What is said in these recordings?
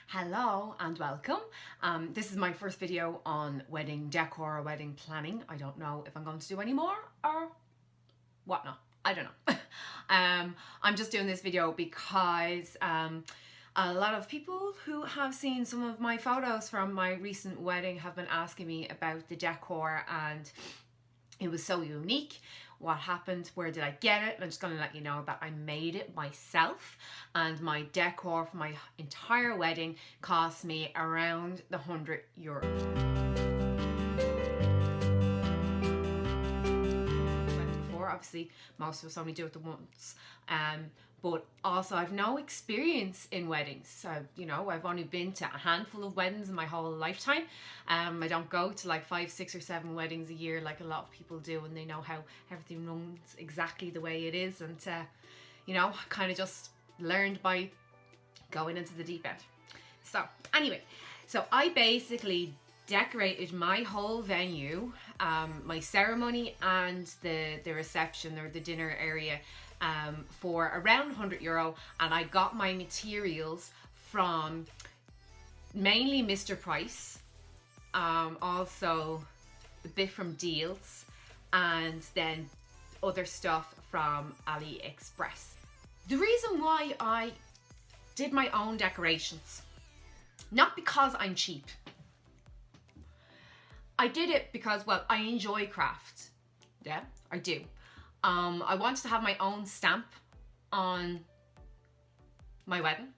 Hello and welcome. This is my first video on wedding decor or wedding planning. I don't know if I'm going to do any more or whatnot. I don't know. I'm just doing this video because a lot of people who have seen some of my photos from my recent wedding have been asking me about the decor, and it was so unique. What happened? Where did I get it? I'm just going to let you know that I made it myself, and my decor for my entire wedding cost me around the €100. Before, obviously, most of us only do it the once. But also I've no experience in weddings. So, I've only been to a handful of weddings in my whole lifetime. I don't go to like 5, 6 or 7 weddings a year like a lot of people do, and they know how everything runs exactly the way it is. And, kind of just learned by going into the deep end. So anyway, I basically decorated my whole venue, my ceremony and the reception or the dinner area, for around €100, and I got my materials from mainly Mr. Price, also a bit from Deals, and then other stuff from AliExpress. The reason why I did my own decorations, not because I'm cheap. I did it because, well, I enjoy craft. Yeah, I do. I wanted to have my own stamp on my wedding,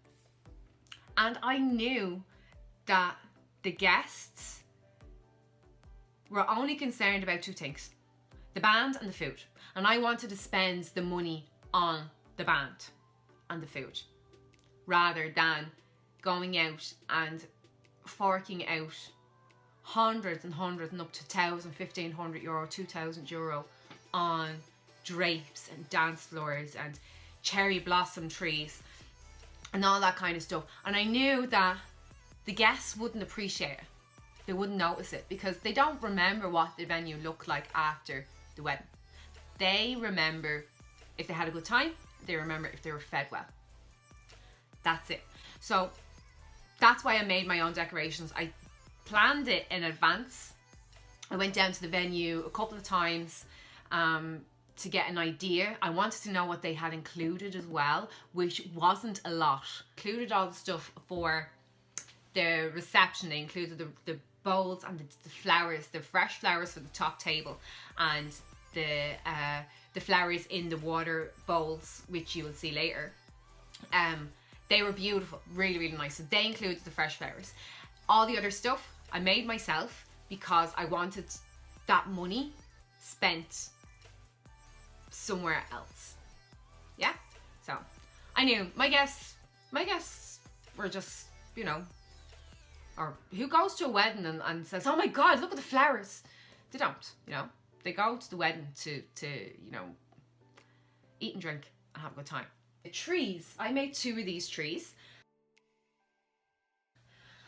and I knew that the guests were only concerned about 2 things: the band and the food. And I wanted to spend the money on the band and the food rather than going out and forking out hundreds and hundreds and up to €1,000, €1,500, €2,000 on drapes and dance floors and cherry blossom trees and all that kind of stuff. And I knew that the guests wouldn't appreciate it. They wouldn't notice it because they don't remember what the venue looked like after the wedding. They remember if they had a good time. They remember if they were fed well. That's it. So that's why I made my own decorations. I planned it in advance. I went down to the venue a couple of times to get an idea. I wanted to know what they had included as well, which wasn't a lot. Included all the stuff for the reception. They included the bowls and the flowers, the fresh flowers for the top table, and the flowers in the water bowls, which you will see later. They were beautiful, really, really nice. So they included the fresh flowers. All the other stuff I made myself because I wanted that money spent somewhere else. Yeah? So I knew my guests were just, or who goes to a wedding and says, oh my God, look at the flowers. They don't, they go to the wedding to eat and drink and have a good time. The trees, I made 2 of these trees.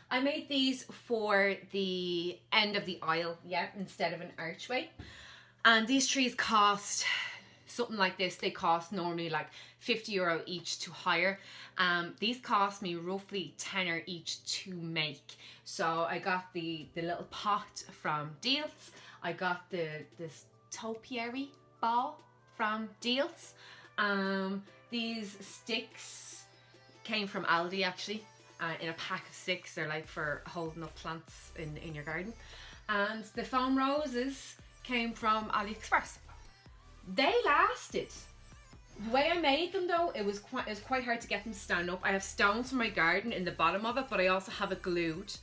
I made these for the end of the aisle, instead of an archway. And these trees cost something like this. They cost normally like €50 each to hire. These cost me roughly €10 each to make. So I got the little pot from Deals. I got this topiary ball from Deals. These sticks came from Aldi actually. In a pack of 6, they're like for holding up plants in your garden. And the foam roses came from AliExpress. They lasted. The way I made them though, it was quite hard to get them to stand up. I have stones from my garden in the bottom of it, but I also have it glued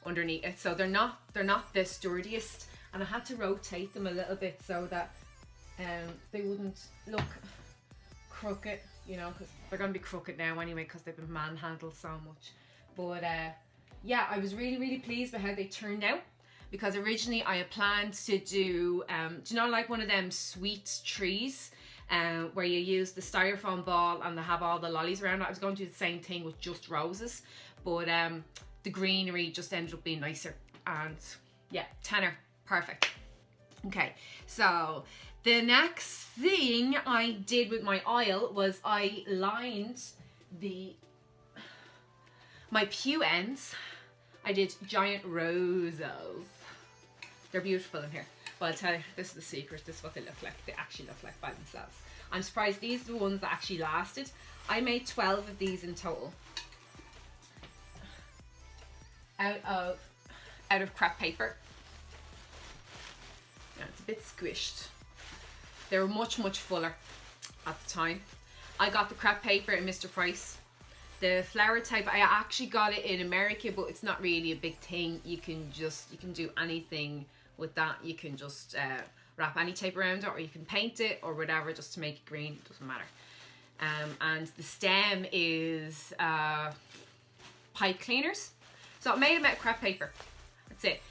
underneath it, so they're not the sturdiest. And I had to rotate them a little bit so that they wouldn't look crooked, because they're going to be crooked now anyway because they've been manhandled so much. But yeah, I was really, really pleased with how they turned out, because originally I had planned to do, like one of them sweet trees where you use the styrofoam ball and they have all the lollies around it. I was going to do the same thing with just roses, but the greenery just ended up being nicer, and yeah, tenner, perfect. Okay, so the next thing I did with my oil was I lined the My pew ends, I did giant roses. They're beautiful in here. But I'll tell you, this is the secret. This is what they look like. They actually look like by themselves. I'm surprised these are the ones that actually lasted. I made 12 of these in total. Out of crepe paper. Yeah, it's a bit squished. They were much fuller at the time. I got the crepe paper in Mr. Price. The flower type, I actually got it in America, but it's not really a big thing. You can do anything with that. You can just wrap any tape around it, or you can paint it or whatever just to make it green. It doesn't matter. And the stem is pipe cleaners. So I made them out of crepe paper. That's it.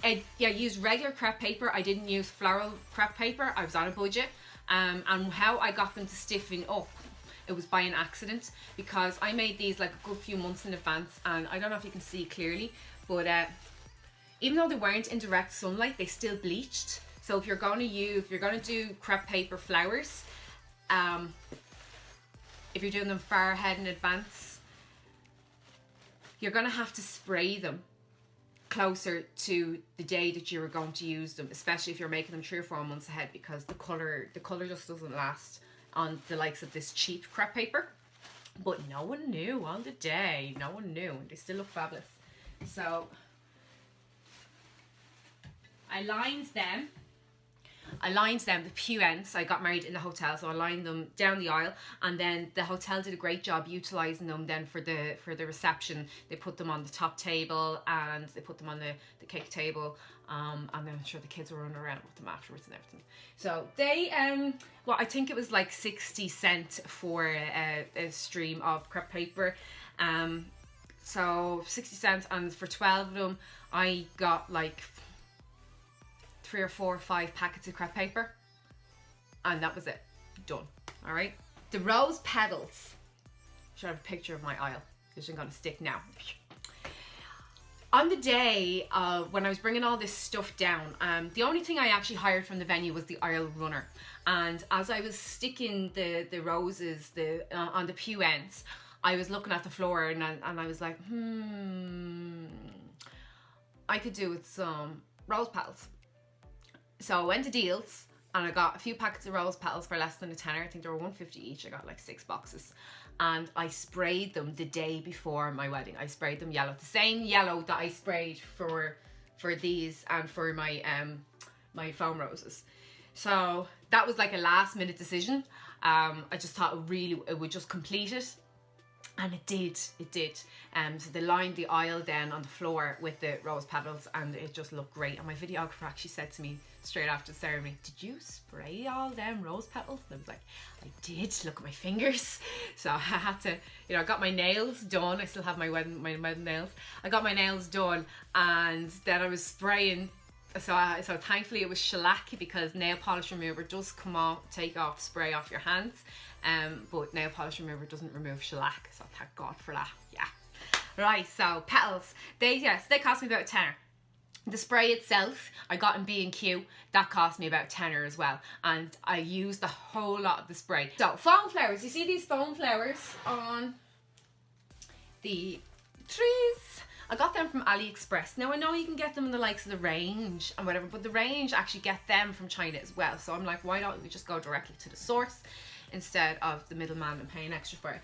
I used regular crepe paper. I didn't use floral crepe paper. I was on a budget. And how I got them to stiffen up, it was by an accident, because I made these like a good few months in advance, and I don't know if you can see clearly, but even though they weren't in direct sunlight, they still bleached. So if you're gonna do crepe paper flowers, if you're doing them far ahead in advance, you're gonna have to spray them closer to the day that you were going to use them, especially if you're making them 3 or 4 months ahead, because the color just doesn't last on the likes of this cheap crepe paper. But no one knew on the day. No one knew. They still look fabulous. So I lined them, the pew ends. I got married in the hotel, so I lined them down the aisle, and then the hotel did a great job utilizing them then for the reception. They put them on the top table, and they put them on the cake table, and then I'm sure the kids were running around with them afterwards and everything. So they well, I think it was like 60 cents for a stream of crepe paper, so 60 cents, and for 12 of them I got like 3 or 4 or 5 packets of crepe paper, and that was it. Done. All right. The rose petals. Should have a picture of my aisle, which I'm going to stick now. On the day when I was bringing all this stuff down, the only thing I actually hired from the venue was the aisle runner. And as I was sticking the roses on the pew ends, I was looking at the floor, and I was like, I could do with some rose petals. So I went to Deals, and I got a few packets of rose petals for less than a tenner. I think they were $1.50 each. I got like 6 boxes, and I sprayed them the day before my wedding. I sprayed them yellow, the same yellow that I sprayed for these and for my my foam roses. So that was like a last minute decision. I just thought it would just complete it. And it did. So they lined the aisle then on the floor with the rose petals, and it just looked great. And my videographer actually said to me straight after the ceremony, "Did you spray all them rose petals?" And I was like, "I did. Look at my fingers." So I had to, I got my nails done. I still have my wedding nails. I got my nails done, and then I was spraying. So thankfully it was shellac, because nail polish remover does take off spray off your hands. But nail polish remover doesn't remove shellac, so thank God for that. Yeah. Right, so petals. They cost me about a tenner. The spray itself I got in B&Q, that cost me about a tenner as well, and I used a whole lot of the spray. So foam flowers, you see these foam flowers on the trees? I got them from AliExpress. Now I know you can get them in the likes of the Range and whatever, but the Range actually get them from China as well. So I'm like, why don't we just go directly to the source instead of the middleman and paying extra for it?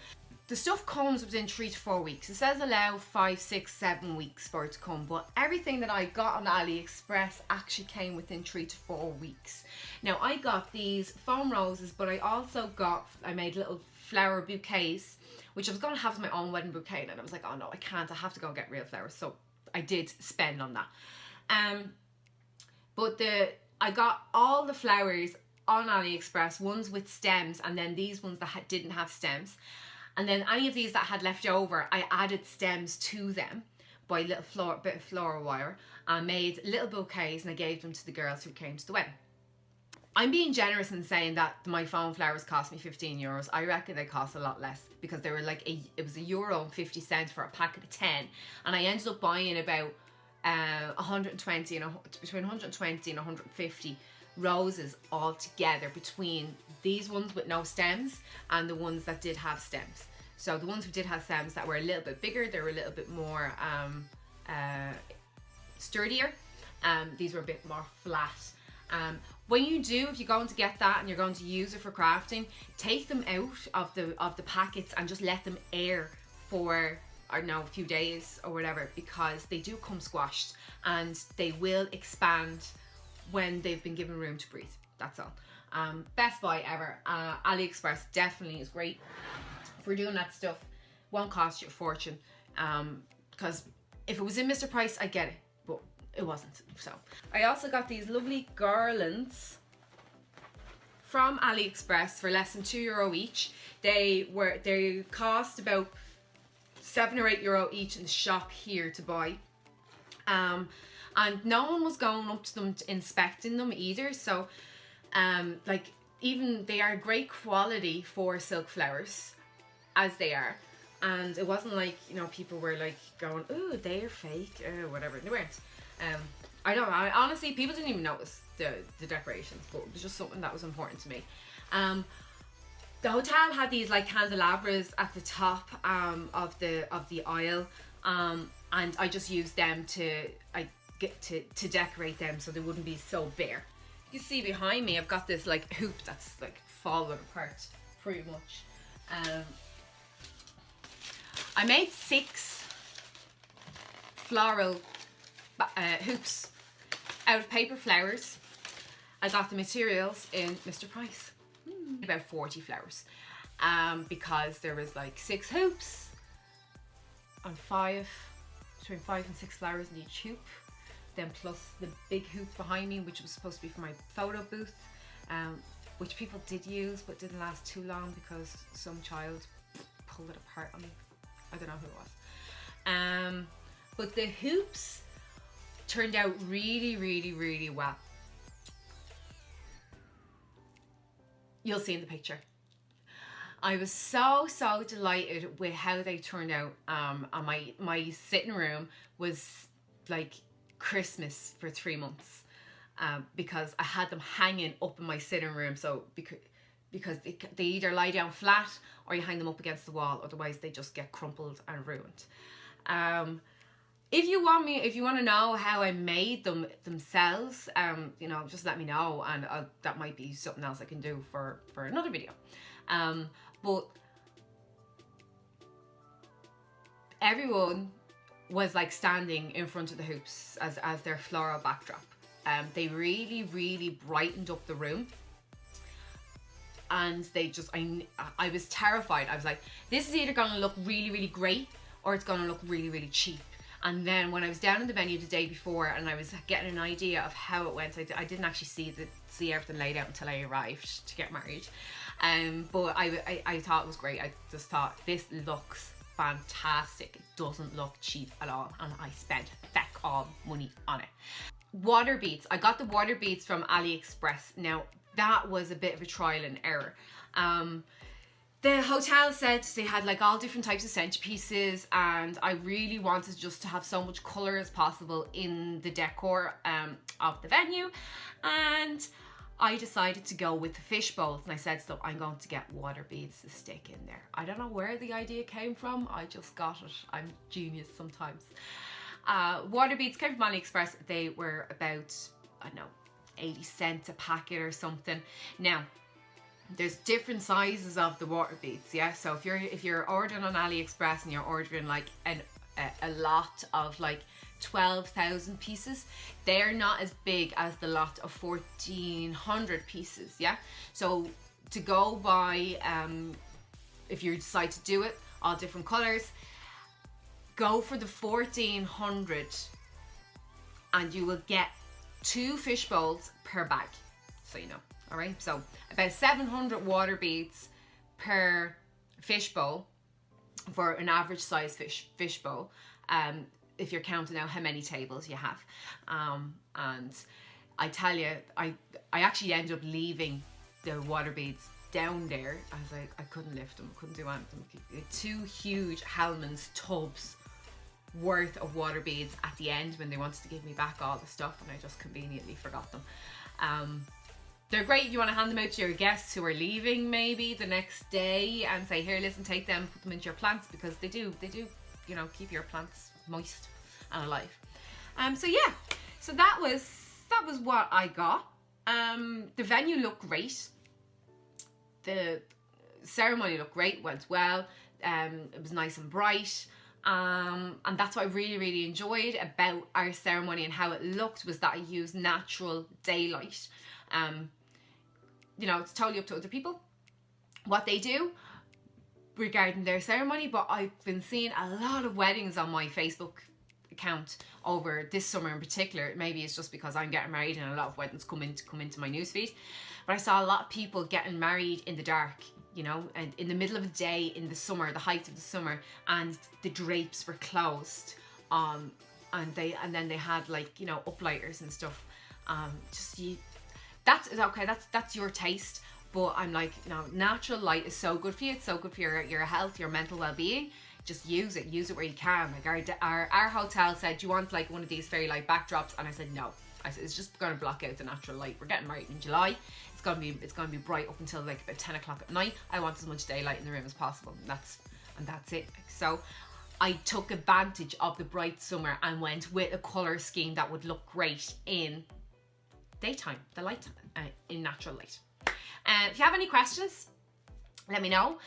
The stuff comes within 3 to 4 weeks. It says allow 5, 6, 7 weeks for it to come, but everything that I got on AliExpress actually came within 3 to 4 weeks. Now I got these foam roses, but I made little flower bouquets, which I was going to have as my own wedding bouquet, and I was like, oh no, I can't, I have to go and get real flowers. So I did spend on that. But I got all the flowers on AliExpress, ones with stems, and then these ones that didn't have stems. And then any of these that had left over, I added stems to them by a little bit of floral wire, and made little bouquets, and I gave them to the girls who came to the wedding. I'm being generous in saying that my foam flowers cost me €15. I reckon they cost a lot less, because they were like it was €1.50 for a packet of 10, and I ended up buying about 120 and between 120 and 150 roses all together, between these ones with no stems and the ones that did have stems. So the ones we did have stems that were a little bit bigger, they were a little bit more sturdier. These were a bit more flat. When you do, if you're going to get that and you're going to use it for crafting, take them out of the packets and just let them air for, I don't know, a few days or whatever, because they do come squashed and they will expand when they've been given room to breathe. That's all. Best buy ever. AliExpress definitely is great for doing that stuff. Won't cost you a fortune, because if it was in Mr. Price, I get it, but it wasn't. So I also got these lovely garlands from AliExpress for less than €2 each. They cost about €7 or €8 each in the shop here to buy. And no one was going up to them inspecting them either. So like, even they are great quality for silk flowers as they are. And it wasn't like, you know, people were like going, "Ooh, they're fake," whatever. They weren't. I don't know. Honestly, people didn't even notice the decorations, but it was just something that was important to me. The hotel had these like candelabras at the top of the aisle, and I just used them to decorate them so they wouldn't be so bare. You see behind me, I've got this like hoop that's like falling apart pretty much. I made 6 floral hoops out of paper flowers. I got the materials in Mr. Price. About 40 flowers. Because there was like 6 hoops and between 5 and 6 flowers in each hoop. Then plus the big hoop behind me, which was supposed to be for my photo booth, which people did use but didn't last too long because some child pulled it apart on me. I don't know who it was. But the hoops turned out really, really, really well. You'll see in the picture. I was so delighted with how they turned out. And my sitting room was like Christmas for 3 months, because I had them hanging up in my sitting room. So because they either lie down flat or you hang them up against the wall, otherwise they just get crumpled and ruined. If you want to know how I made them themselves, you know, just let me know, and that might be something else I can do for another video. But everyone was like standing in front of the hoops as their floral backdrop. They really, really brightened up the room. And they just, I was terrified. I was like, this is either gonna look really, really great, or it's gonna look really, really cheap. And then when I was down in the venue the day before and I was getting an idea of how it went, I didn't actually see everything laid out until I arrived to get married. But I thought it was great. I just thought, this looks fantastic. It doesn't look cheap at all, and I spent feck all money on it. Water beads. I got the water beads from AliExpress. Now, that was a bit of a trial and error. The hotel said they had like all different types of centerpieces, and I really wanted just to have so much colour as possible in the decor of the venue, and I decided to go with the fish bowls, and I said, so I'm going to get water beads to stick in there. I don't know where the idea came from, I just got it. I'm genius sometimes. Water beads came from AliExpress. They were about, I don't know, 80 cents a packet or something. Now, there's different sizes of the water beads, yeah. So if you're ordering on AliExpress and you're ordering like a lot of like 12,000 pieces, they're not as big as the lot of 1,400 pieces, yeah. So to go by, if you decide to do it, all different colors, go for the 1,400, and you will get 2 fish bowls per bag, so you know. All right, so about 700 water beads per fish bowl for an average size fish bowl, if you're counting out how many tables you have. And I tell you, I actually ended up leaving the water beads down there. I couldn't lift them, couldn't do anything. 2 huge Hellmann's tubs worth of water beads at the end when they wanted to give me back all the stuff, and I just conveniently forgot them. they're great. You want to hand them out to your guests who are leaving maybe the next day and say, here, listen, take them, put them into your plants, because they do, you know, keep your plants moist and alive. So yeah, so that was what I got. The venue looked great. The ceremony looked great, went well. It was nice and bright. And that's what I really, really enjoyed about our ceremony and how it looked, was that I used natural daylight. You know, it's totally up to other people what they do regarding their ceremony, but I've been seeing a lot of weddings on my Facebook account over this summer in particular. Maybe it's just because I'm getting married and a lot of weddings come into my newsfeed, but I saw a lot of people getting married in the dark, you know, and in the middle of the day in the summer, the height of the summer, and the drapes were closed, and then they had, like, you know, uplighters and stuff. That's okay, that's your taste, but I'm like, you know, natural light is so good for you. It's so good for your health, your mental well-being. Just use it where you can. Like our hotel said, do you want like one of these fairy light backdrops? And I said no. I said it's just going to block out the natural light. We're getting married in July. It's going to be bright up until like about 10 o'clock at night. I want as much daylight in the room as possible. And that's it. So I took advantage of the bright summer and went with a colour scheme that would look great in daytime, the light, in natural light. If you have any questions, let me know.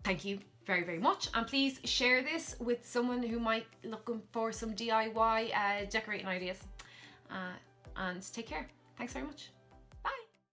Thank you very, very much, and please share this with someone who might be looking for some DIY decorating ideas, and take care. Thanks very much.